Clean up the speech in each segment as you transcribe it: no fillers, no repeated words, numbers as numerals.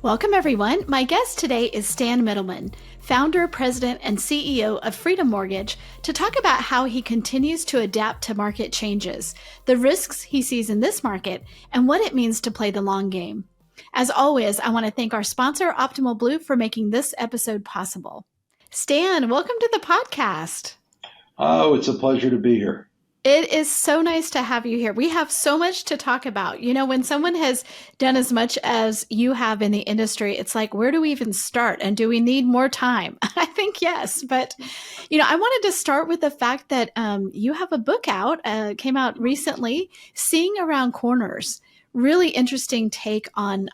Welcome, everyone. My guest today is Stan Middleman, founder, president, and CEO of Freedom Mortgage, to talk about how he continues to adapt to market changes, the risks he sees in this market, and what it means to play the long game. As always, I want to thank our sponsor, Optimal Blue, for making this episode possible. Stan, welcome to the podcast. Oh, it's a pleasure to be here. It is so nice to have you here. We have so much to talk about. You know, when someone has done as much as you have in the industry, it's like, where do we even start? And do we need more time? I think yes. But, I wanted to start with the fact that you have a book out, came out recently, Seeing Around Corners. Really interesting take on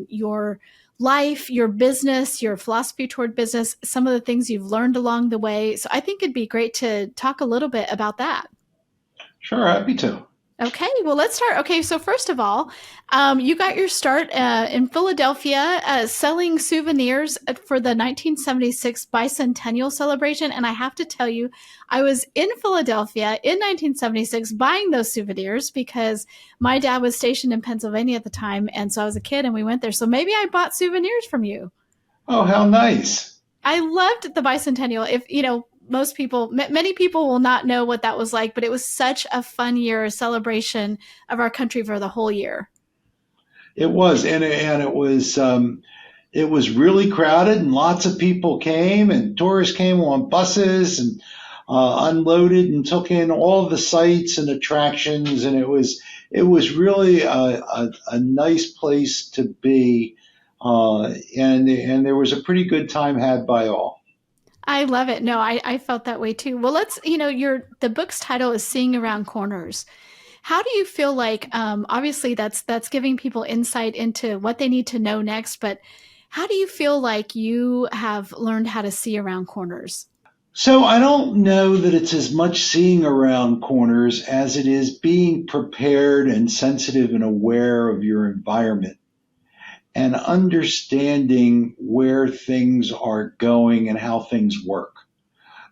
your life, your business, your philosophy toward business, some of the things you've learned along the way. So I think it'd be great to talk a little bit about that. Sure, happy to. Okay, well, let's start. Okay, so first of all, you got your start in Philadelphia selling souvenirs for the 1976 bicentennial celebration. And I have to tell you, I was in Philadelphia in 1976 buying those souvenirs because my dad was stationed in Pennsylvania at the time. And so I was a kid and we went there. So maybe I bought souvenirs from you. Oh, how nice. I loved the bicentennial. Many people will not know what that was like, but it was such a fun year, a celebration of our country for the whole year. It was, and it was really crowded, and lots of people came, and tourists came on buses and unloaded and took in all the sights and attractions, and it was really a nice place to be, and there was a pretty good time had by all. I love it. No, I felt that way too. Well, the book's title is Seeing Around Corners. How do you feel like, obviously that's giving people insight into what they need to know next, but how do you feel like you have learned how to see around corners? So I don't know that it's as much seeing around corners as it is being prepared and sensitive and aware of your environment, and understanding where things are going and how things work.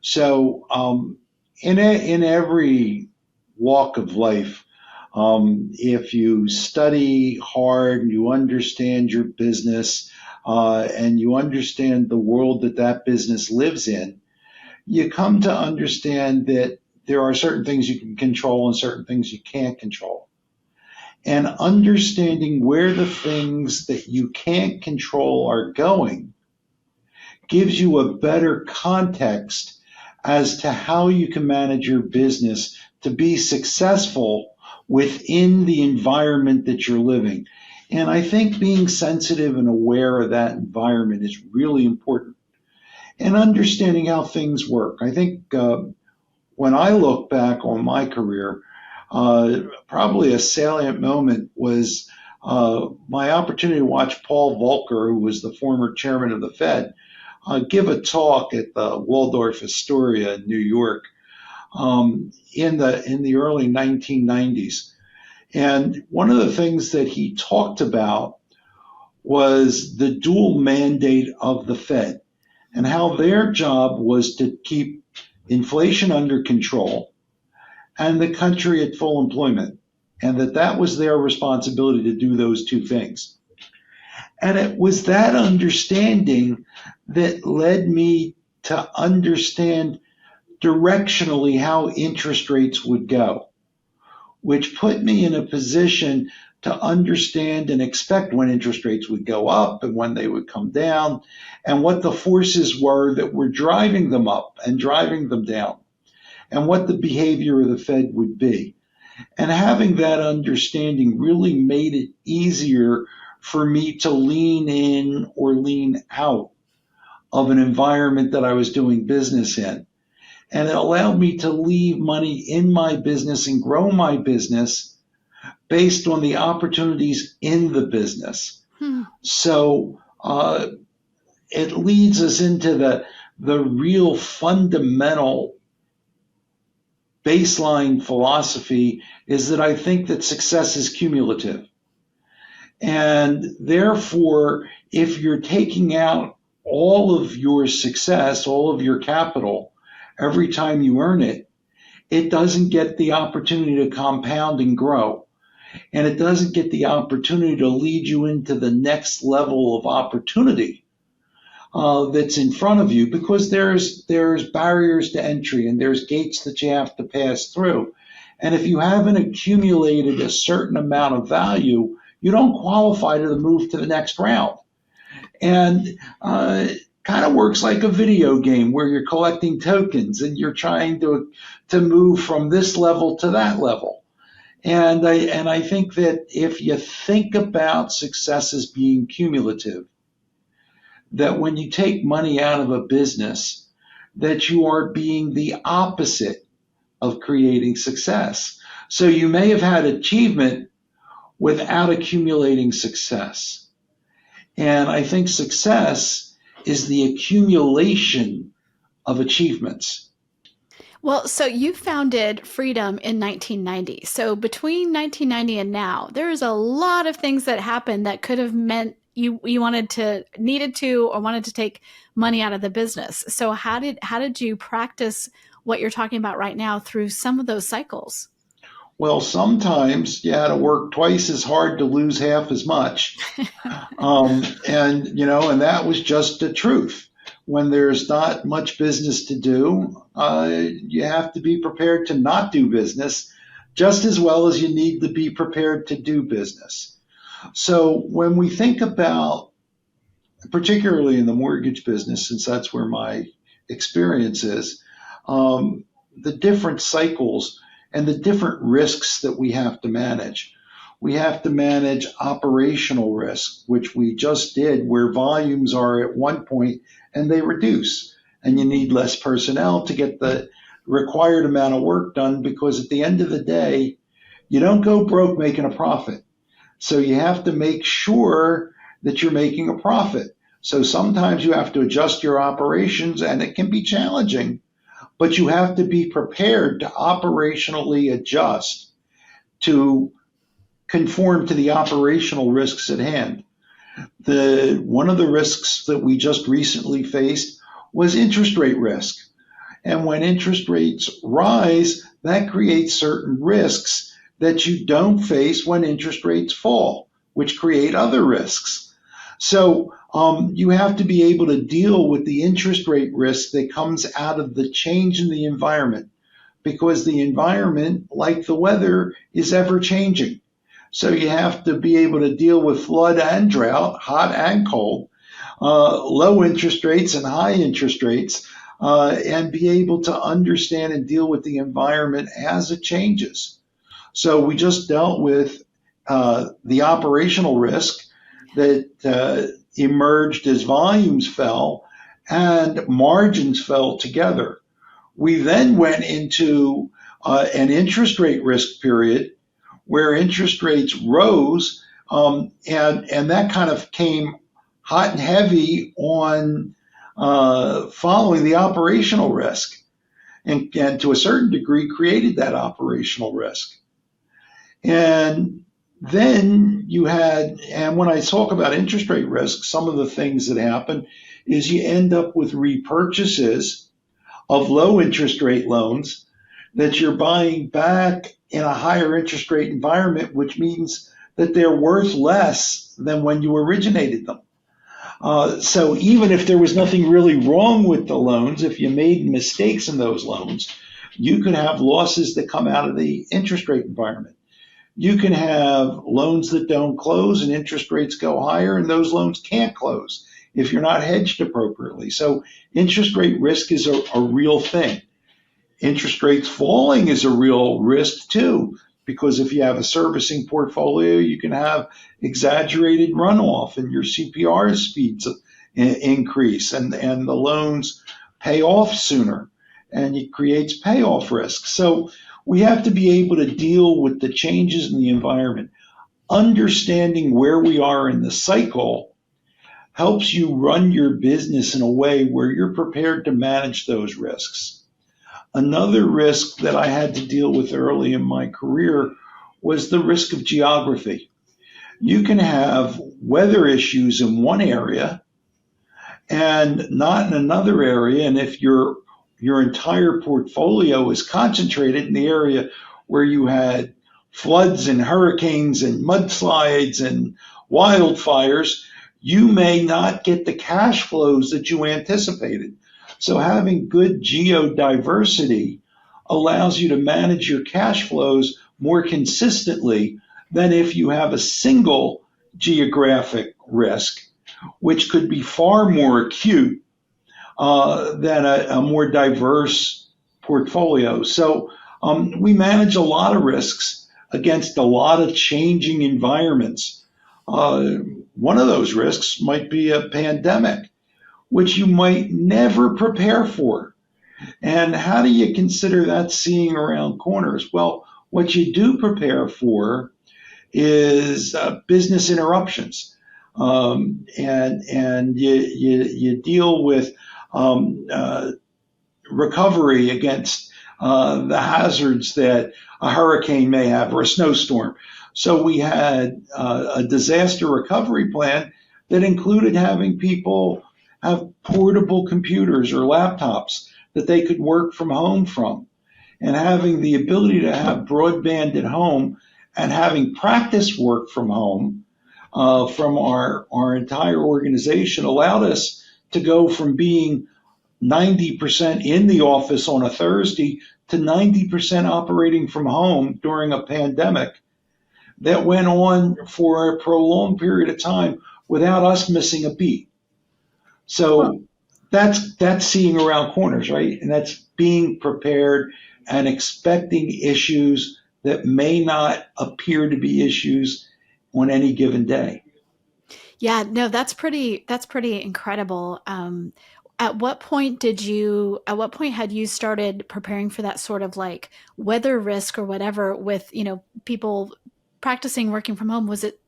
So in every walk of life, if you study hard and you understand your business and you understand the world that business lives in, you come to understand that there are certain things you can control and certain things you can't control. And understanding where the things that you can't control are going gives you a better context as to how you can manage your business to be successful within the environment that you're living. And I think being sensitive and aware of that environment is really important. And understanding how things work. I think when I look back on my career, probably a salient moment was my opportunity to watch Paul Volcker, who was the former chairman of the Fed, give a talk at the Waldorf Astoria in New York in the early 1990s. And one of the things that he talked about was the dual mandate of the Fed and how their job was to keep inflation under control and the country at full employment, and that was their responsibility to do those two things. And it was that understanding that led me to understand directionally how interest rates would go, which put me in a position to understand and expect when interest rates would go up and when they would come down, and what the forces were that were driving them up and driving them down, and what the behavior of the Fed would be. And having that understanding really made it easier for me to lean in or lean out of an environment that I was doing business in. And it allowed me to leave money in my business and grow my business based on the opportunities in the business. So it leads us into the real fundamental baseline philosophy is that I think that success is cumulative. And therefore, if you're taking out all of your success, all of your capital, every time you earn it, it doesn't get the opportunity to compound and grow. and it doesn't get the opportunity to lead you into the next level of opportunity that's in front of you, because there's barriers to entry and there's gates that you have to pass through. And if you haven't accumulated a certain amount of value, you don't qualify to move to the next round. And kind of works like a video game where you're collecting tokens and you're trying to move from this level to that level. And I think that if you think about success as being cumulative, that when you take money out of a business, that you are being the opposite of creating success. So you may have had achievement without accumulating success. And I think success is the accumulation of achievements. Well, so you founded Freedom in 1990. So between 1990 and now, there is a lot of things that happened that could have meant you needed to or wanted to take money out of the business. So how did you practice what you're talking about right now through some of those cycles? Well, sometimes you had to work twice as hard to lose half as much. And that was just the truth. When there's not much business to do, you have to be prepared to not do business just as well as you need to be prepared to do business. So when we think about, particularly in the mortgage business, since that's where my experience is, the different cycles and the different risks that we have to manage. We have to manage operational risk, which we just did, where volumes are at one point and they reduce, and you need less personnel to get the required amount of work done, because at the end of the day, you don't go broke making a profit. So you have to make sure that you're making a profit. So sometimes you have to adjust your operations, and it can be challenging, but you have to be prepared to operationally adjust to conform to the operational risks at hand. One of the risks that we just recently faced was interest rate risk. And when interest rates rise, that creates certain risks that you don't face when interest rates fall, which create other risks. So you have to be able to deal with the interest rate risk that comes out of the change in the environment, because the environment, like the weather, is ever changing. So you have to be able to deal with flood and drought, hot and cold, low interest rates and high interest rates, and be able to understand and deal with the environment as it changes. So we just dealt with the operational risk that emerged as volumes fell and margins fell together. We then went into an interest rate risk period where interest rates rose, and that kind of came hot and heavy on following the operational risk, and to a certain degree created that operational risk. And then you had, and when I talk about interest rate risk, some of the things that happen is you end up with repurchases of low interest rate loans that you're buying back in a higher interest rate environment, which means that they're worth less than when you originated them. So even if there was nothing really wrong with the loans, if you made mistakes in those loans, you could have losses that come out of the interest rate environment. You can have loans that don't close and interest rates go higher, and those loans can't close if you're not hedged appropriately. So interest rate risk is a real thing. Interest rates falling is a real risk too, because if you have a servicing portfolio, you can have exaggerated runoff and your CPR speeds increase, and the loans pay off sooner, and it creates payoff risk. So we have to be able to deal with the changes in the environment. Understanding where we are in the cycle helps you run your business in a way where you're prepared to manage those risks. Another risk that I had to deal with early in my career was the risk of geography. You can have weather issues in one area and not in another area, and if your entire portfolio is concentrated in the area where you had floods and hurricanes and mudslides and wildfires, you may not get the cash flows that you anticipated. So having good geodiversity allows you to manage your cash flows more consistently than if you have a single geographic risk, which could be far more acute than a more diverse portfolio. So we manage a lot of risks against a lot of changing environments. One of those risks might be a pandemic, which you might never prepare for. And how do you consider that seeing around corners? Well, what you do prepare for is business interruptions, and you deal with recovery against the hazards that a hurricane may have or a snowstorm. So we had a disaster recovery plan that included having people have portable computers or laptops that they could work from home from, and having the ability to have broadband at home and having practice work from home from our entire organization allowed us to go from being 90% in the office on a Thursday to 90% operating from home during a pandemic that went on for a prolonged period of time without us missing a beat. So that's seeing around corners, right? And that's being prepared and expecting issues that may not appear to be issues on any given day. Yeah, no, that's pretty incredible. At what point had you started preparing for that sort of like weather risk or whatever with, people practicing working from home? Was it,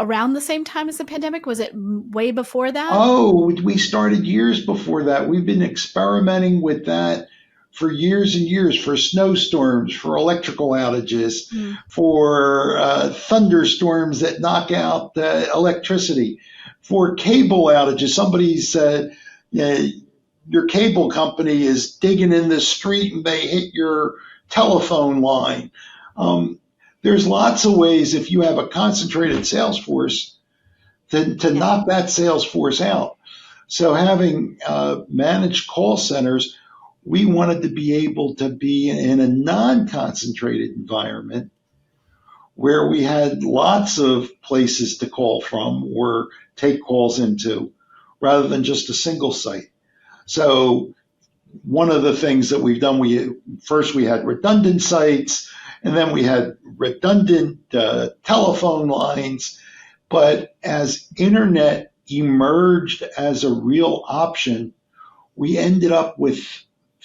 around the same time as the pandemic? Was it way before that? Oh, we started years before that. We've been experimenting with that for years and years, for snowstorms, for electrical outages, Mm. for thunderstorms that knock out electricity, for cable outages. Somebody said, your cable company is digging in the street and they hit your telephone line. There's lots of ways if you have a concentrated sales force to knock that sales force out. So having managed call centers, we wanted to be able to be in a non-concentrated environment where we had lots of places to call from or take calls into rather than just a single site. So one of the things that we've done, we had redundant sites, and then we had redundant telephone lines. But as internet emerged as a real option, we ended up with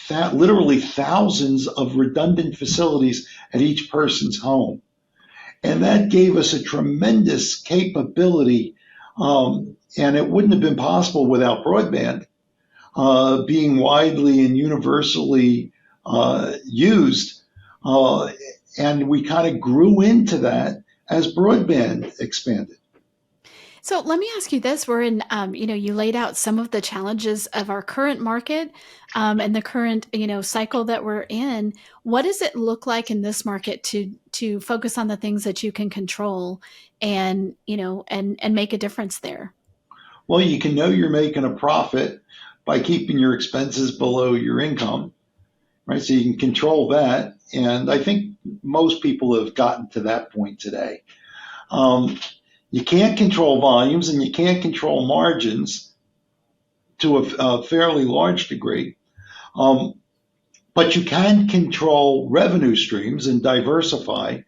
literally thousands of redundant facilities at each person's home. And that gave us a tremendous capability, and it wouldn't have been possible without broadband being widely and universally used. And we kind of grew into that as broadband expanded. So let me ask you this: we're in, you laid out some of the challenges of our current market, and the current, cycle that we're in. What does it look like in this market to focus on the things that you can control, and and make a difference there? Well, you can know you're making a profit by keeping your expenses below your income, right? So you can control that. And I think most people have gotten to that point today. You can't control volumes and you can't control margins to a fairly large degree. But you can control revenue streams and diversify.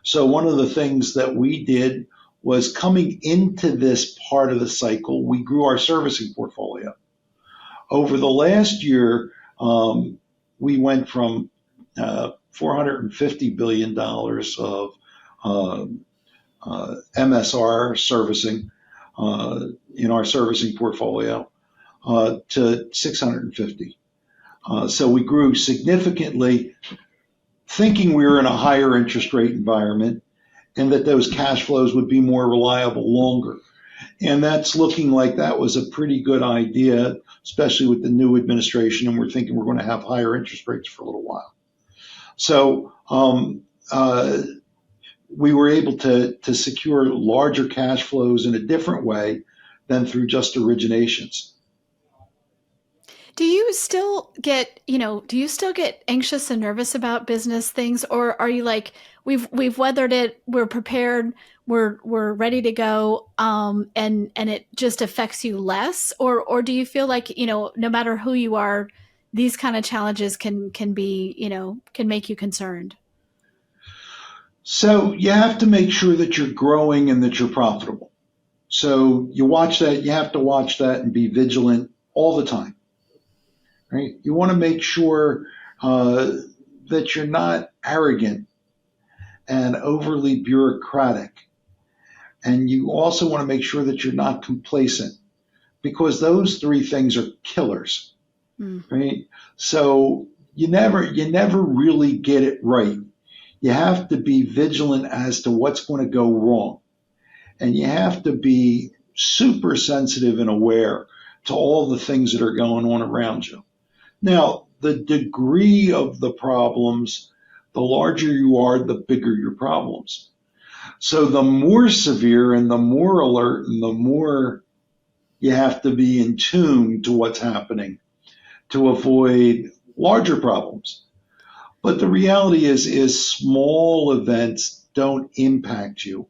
So one of the things that we did was, coming into this part of the cycle, we grew our servicing portfolio. Over the last year, we went from $450 billion of MSR servicing in our servicing portfolio to 650. So we grew significantly, thinking we were in a higher interest rate environment and that those cash flows would be more reliable longer. And that's looking like that was a pretty good idea, especially with the new administration. And we're thinking we're going to have higher interest rates for a little while. So we were able to secure larger cash flows in a different way than through just originations. Do you still get, do you still get anxious and nervous about business things, or are you like, we've weathered it, we're prepared, we're ready to go, and it just affects you less, or do you feel like, no matter who you are, these kind of challenges can be, can make you concerned? So you have to make sure that you're growing and that you're profitable. So you watch that, you have to watch that and be vigilant all the time, right? You want to make sure that you're not arrogant and overly bureaucratic. And you also want to make sure that you're not complacent because those three things are killers, Mm. right? So you never really get it right. You have to be vigilant as to what's going to go wrong. And you have to be super sensitive and aware to all the things that are going on around you. Now, the degree of the problems, the larger you are, the bigger your problems. So the more severe and the more alert and the more you have to be in tune to what's happening to avoid larger problems. But the reality is small events don't impact you.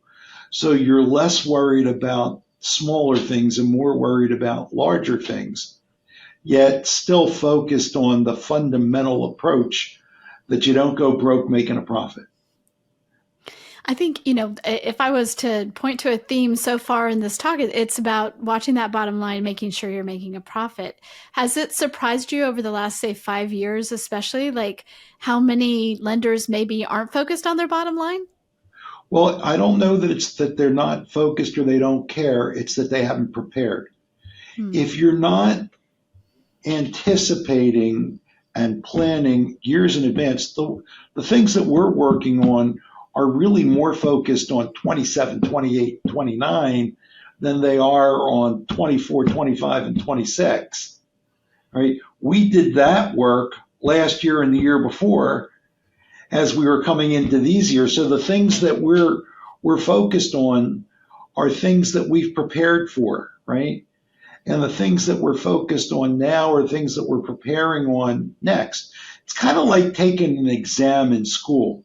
So you're less worried about smaller things and more worried about larger things, yet still focused on the fundamental approach that you don't go broke making a profit. I think, if I was to point to a theme so far in this talk, it's about watching that bottom line, making sure you're making a profit. Has it surprised you over the last, say, 5 years, especially, like how many lenders maybe aren't focused on their bottom line? Well, I don't know that it's that they're not focused or they don't care. It's that they haven't prepared. Hmm. If you're not anticipating and planning years in advance, the things that we're working on are really more focused on 27, 28, 29 than they are on 24, 25, and 26. Right? We did that work last year and the year before as we were coming into these years. So the things that we're focused on are things that we've prepared for, right? And the things that we're focused on now are things that we're preparing on next. It's kind of like taking an exam in school.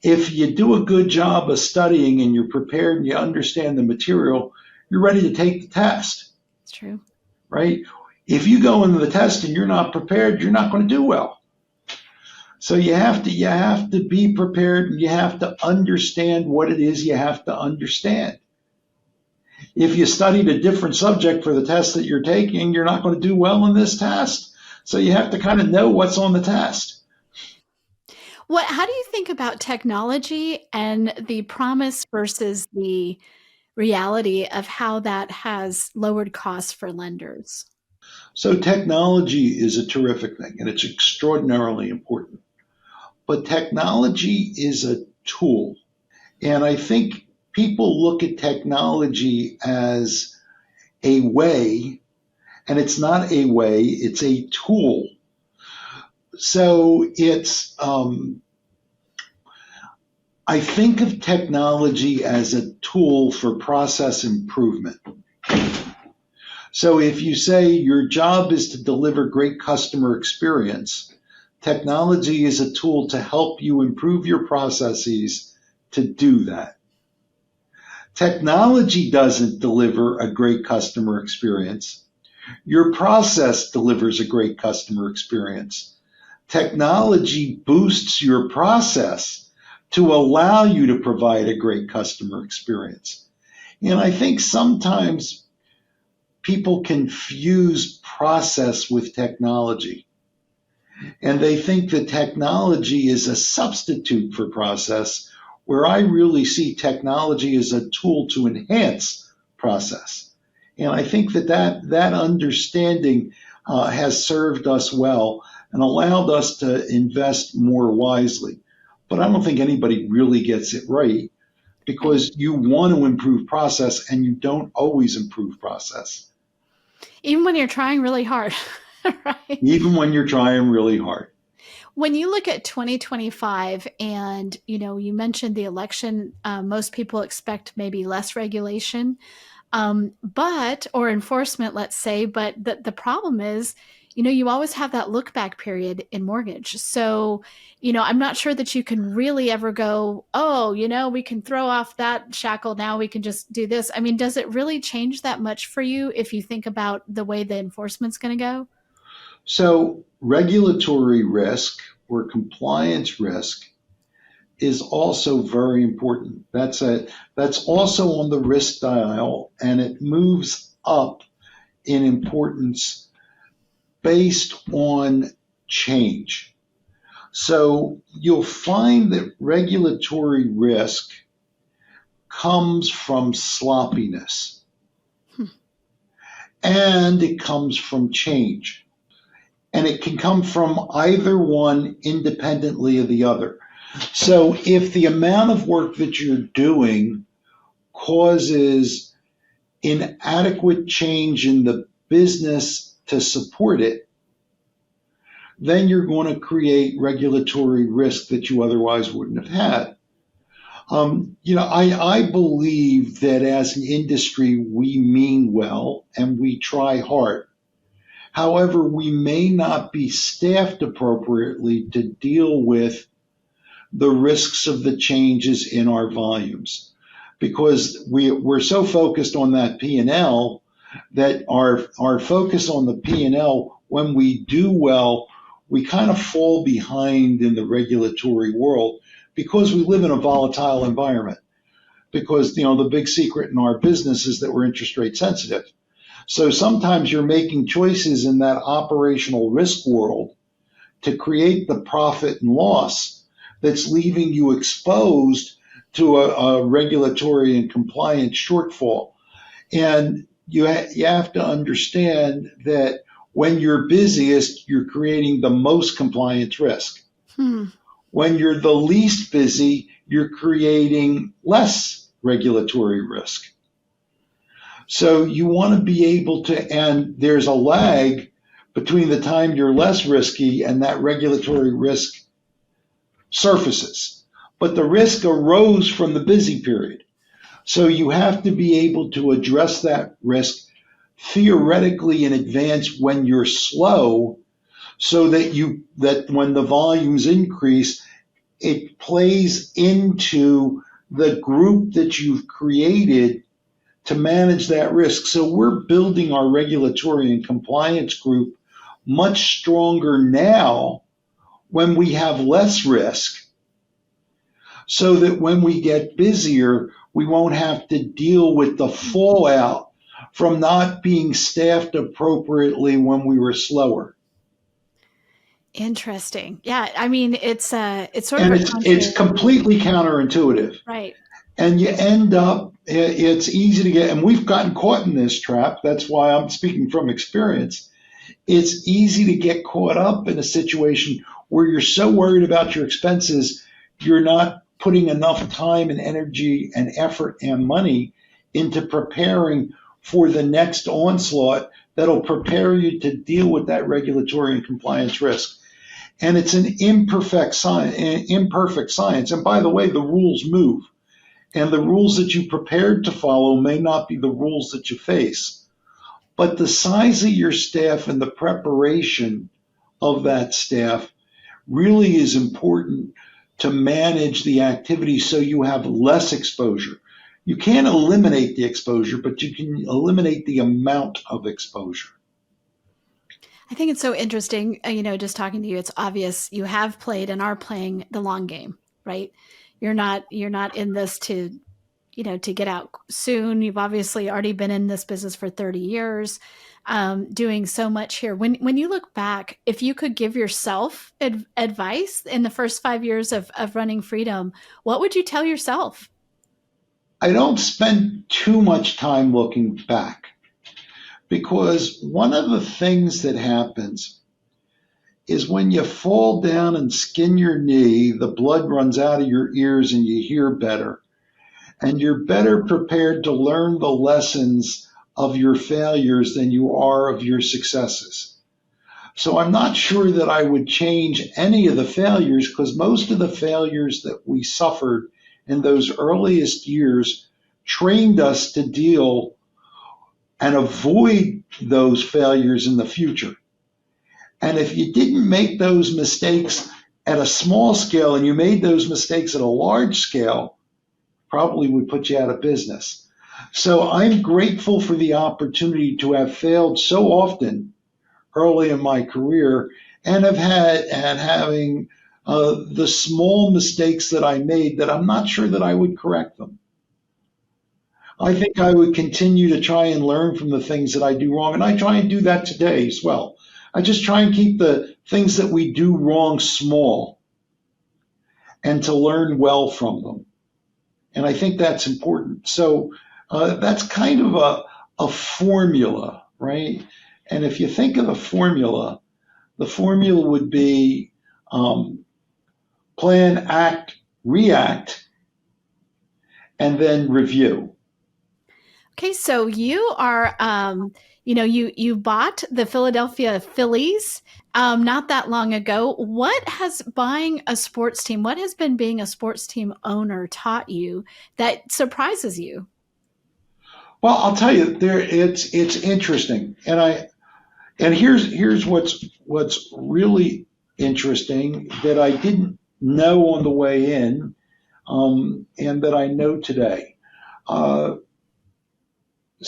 If you do a good job of studying and you're prepared and you understand the material, you're ready to take the test, It's true. right? If you go into the test and you're not prepared, you're not going to do well. So you have to be prepared and you have to understand what it is you have to understand. If you studied a different subject for the test that you're taking, you're not going to do well in this test. So you have to kind of know what's on the test. How do you think about technology and the promise versus the reality of how that has lowered costs for lenders? So technology is a terrific thing and it's extraordinarily important. But technology is a tool. And I think people look at technology as a way, and it's not a way, it's a tool. So I think of technology as a tool for process improvement. So if you say your job is to deliver great customer experience, technology is a tool to help you improve your processes to do that. Technology doesn't deliver a great customer experience. Your process delivers a great customer experience. Technology boosts your process to allow you to provide a great customer experience. And I think sometimes people confuse process with technology. And they think that technology is a substitute for process, where I really see technology as a tool to enhance process. And I think that understanding has served us well and allowed us to invest more wisely. But I don't think anybody really gets it right Right. because you want to improve process and you don't always improve process, Even when you're trying really hard, right? even when you're trying really hard. When you look at 2025 and, you mentioned the election, most people expect maybe less regulation, or enforcement, let's say, but the problem is, you always have that look back period in mortgage. So, I'm not sure that you can really ever go, oh, we can throw off that shackle. Now we can just do this. I mean, does it really change that much for you if you think about the way the enforcement's going to go? So regulatory risk or compliance risk is also very important. That's also on the risk dial, and it moves up in importance based on change. So you'll find that regulatory risk comes from sloppiness and it comes from change. And it can come from either one independently of the other. So if the amount of work that you're doing causes inadequate change in the business to support it, then you're going to create regulatory risk that you otherwise wouldn't have had. I believe that as an industry, we mean well and we try hard. However, we may not be staffed appropriately to deal with the risks of the changes in our volumes because we're so focused on that P&L that our focus on the P&L, when we do well, we kind of fall behind in the regulatory world because we live in a volatile environment. Because the big secret in our business is that we're interest rate sensitive. So sometimes you're making choices in that operational risk world to create the profit and loss that's leaving you exposed to a regulatory and compliance shortfall. And you have to understand that when you're busiest, you're creating the most compliance risk. When you're the least busy, you're creating less regulatory risk. So you want to be able to, and there's a lag between the time you're less risky and that regulatory risk surfaces. But the risk arose from the busy period. So you have to be able to address that risk theoretically in advance when you're slow so that when the volumes increase, it plays into the group that you've created to manage that risk. So we're building our regulatory and compliance group much stronger now when we have less risk, so that when we get busier, we won't have to deal with the fallout from not being staffed appropriately when we were slower. Interesting. Yeah, I mean, it's sort of And a it's completely counterintuitive. right. And you end up, it's easy to get, and we've gotten caught in this trap. That's why I'm speaking from experience. It's easy to get caught up in a situation where you're so worried about your expenses, you're not putting enough time and energy and effort and money into preparing for the next onslaught that'll prepare you to deal with that regulatory and compliance risk. And it's an imperfect science. And by the way, the rules move. And the rules that you prepared to follow may not be the rules that you face. But the size of your staff and the preparation of that staff really is important to manage the activity so you have less exposure. You can't eliminate the exposure, but you can eliminate the amount of exposure. I think it's so interesting, just talking to you, it's obvious you have played and are playing the long game, right? You're not in this to get out soon. You've obviously already been in this business for 30 years, doing so much here. When you look back, if you could give yourself advice in the first 5 years of running Freedom, what would you tell yourself? I don't spend too much time looking back because one of the things that happens is when you fall down and skin your knee, the blood runs out of your ears and you hear better. And you're better prepared to learn the lessons of your failures than you are of your successes. So I'm not sure that I would change any of the failures, because most of the failures that we suffered in those earliest years trained us to deal and avoid those failures in the future. And if you didn't make those mistakes at a small scale and you made those mistakes at a large scale, probably would put you out of business. So I'm grateful for the opportunity to have failed so often early in my career, and having the small mistakes that I made, that I'm not sure that I would correct them. I think I would continue to try and learn from the things that I do wrong, and I try and do that today as well. I just try and keep the things that we do wrong small and to learn well from them. And I think that's important. So that's kind of a formula, right? And if you think of the formula would be plan, act, react, and then review. Okay, so you are, you bought the Philadelphia Phillies not that long ago. What has buying a sports team, what has been being a sports team owner taught you that surprises you? Well, I'll tell you, it's interesting, and here's what's really interesting that I didn't know on the way in, and that I know today. Uh,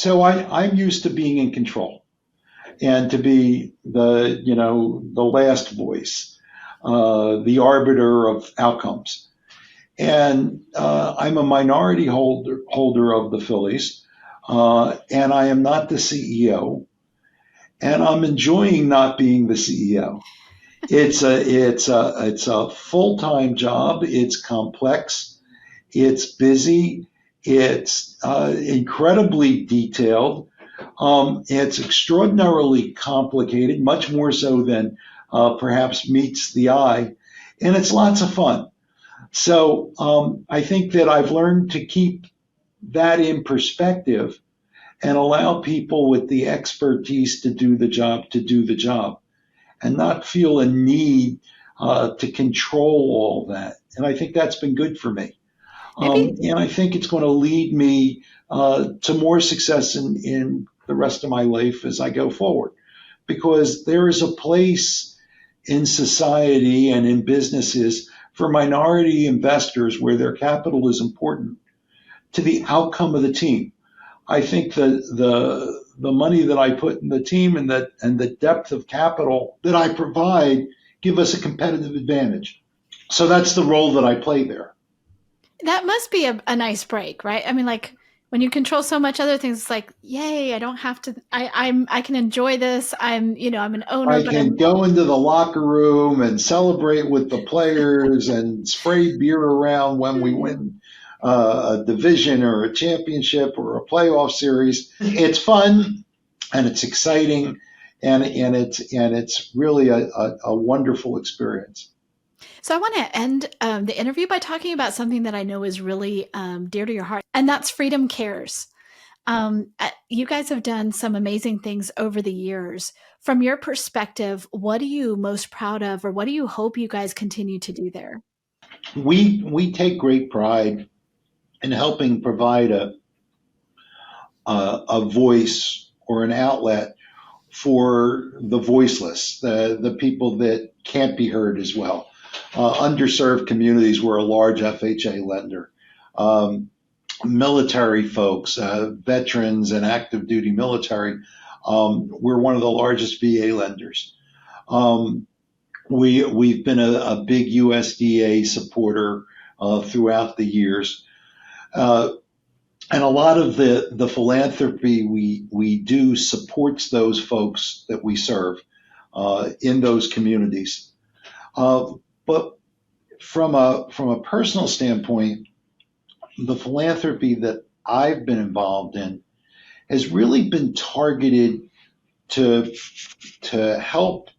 I'm used to being in control and to be the last voice, the arbiter of outcomes. And I'm a minority holder of the Phillies, and I am not the CEO, and I'm enjoying not being the CEO. It's a full-time job. It's complex. It's busy. It's incredibly detailed. It's extraordinarily complicated, much more so than perhaps meets the eye, and it's lots of fun. So I think that I've learned to keep that in perspective and allow people with the expertise to do the job, and not feel a need to control all that. And I think that's been good for me. Maybe And I think it's going to lead me to more success in the rest of my life as I go forward, because there is a place in society and in businesses for minority investors where their capital is important to the outcome of the team. I think the money that I put in the team and the depth of capital that I provide give us a competitive advantage. So that's the role that I play there. that must be a nice break, right? I mean, like when you control so much other things, it's like, yay, I don't have to, I can enjoy this. I'm an owner, I but can I'm, go into the locker room and celebrate with the players and spray beer around when we win a division or a championship or a playoff series. It's fun and it's exciting, and it's really a wonderful experience. so I want to end the interview by talking about something that I know is really dear to your heart, and that's Freedom Cares. You guys have done some amazing things over the years. From your perspective, what are you most proud of, or what do you hope you guys continue to do there? We take great pride in helping provide a voice or an outlet for the voiceless, the people that can't be heard as well. Underserved communities, we're a large FHA lender. Military folks, veterans and active duty military, we're one of the largest VA lenders. Um, we've been a big USDA supporter throughout the years. Uh, and a lot of the philanthropy we do supports those folks that we serve in those communities. But from a personal standpoint, the philanthropy that I've been involved in has really been targeted to to help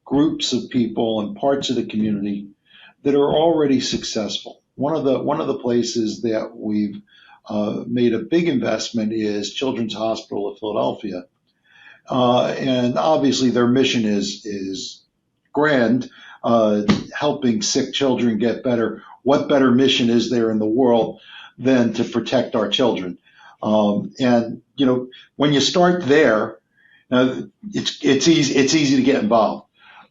groups of people and parts of the community that are already successful. One of the places that we've made a big investment is Children's Hospital of Philadelphia, And obviously their mission is grand, helping sick children get better. What better mission is there in the world than to protect our children? And when you start there, it's easy to get involved.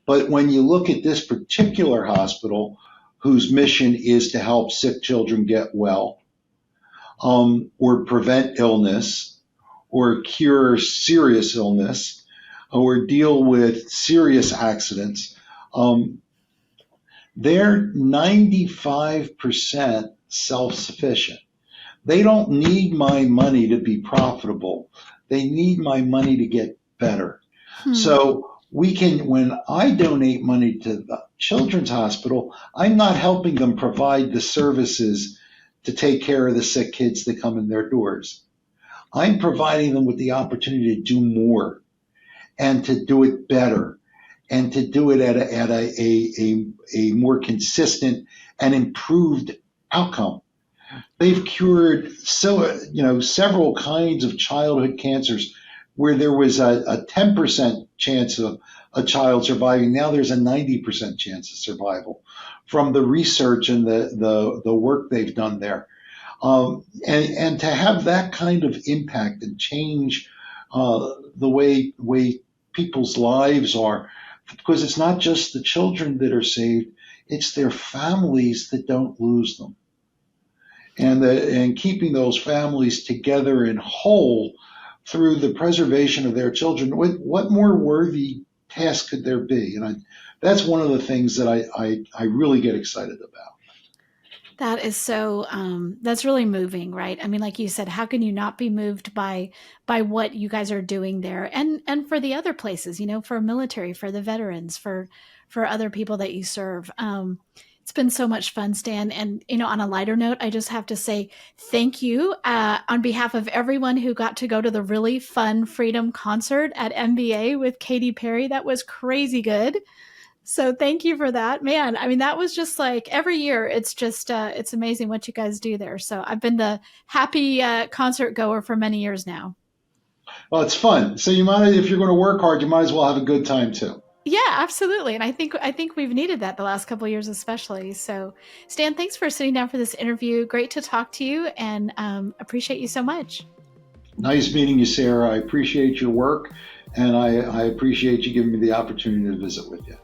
But when you look at this particular hospital, whose mission is to help sick children get well, or prevent illness, or cure serious illness, or deal with serious accidents, they're 95% self-sufficient. They don't need my money to be profitable. They need my money to get better. So when I donate money to the children's hospital, I'm not helping them provide the services to take care of the sick kids that come in their doors. I'm providing them with the opportunity to do more and to do it better and to do it at a more consistent and improved outcome. They've cured several kinds of childhood cancers where there was a 10% chance of a child surviving. Now there's a 90% chance of survival from the research and the work they've done there. And to have that kind of impact and change the way people's lives are, because it's not just the children that are saved, it's their families that don't lose them. And keeping those families together and whole through the preservation of their children, what more worthy task could there be? And that's one of the things that I really get excited about. That is so, that's really moving, right? I mean, like you said, how can you not be moved by what you guys are doing there? And for the other places, for military, for the veterans, for other people that you serve. It's been so much fun, Stan. And, on a lighter note, I just have to say thank you on behalf of everyone who got to go to the really fun Freedom concert at MBA with Katy Perry. That was crazy good. So thank you for that, man. I mean, that was just like every year. It's just, it's amazing what you guys do there. So I've been the happy concert goer for many years now. Well, it's fun. So if you're going to work hard, you might as well have a good time too. Yeah, absolutely. And I think we've needed that the last couple of years, especially. So Stan, thanks for sitting down for this interview. Great to talk to you and appreciate you so much. Nice meeting you, Sarah. I appreciate your work and I appreciate you giving me the opportunity to visit with you.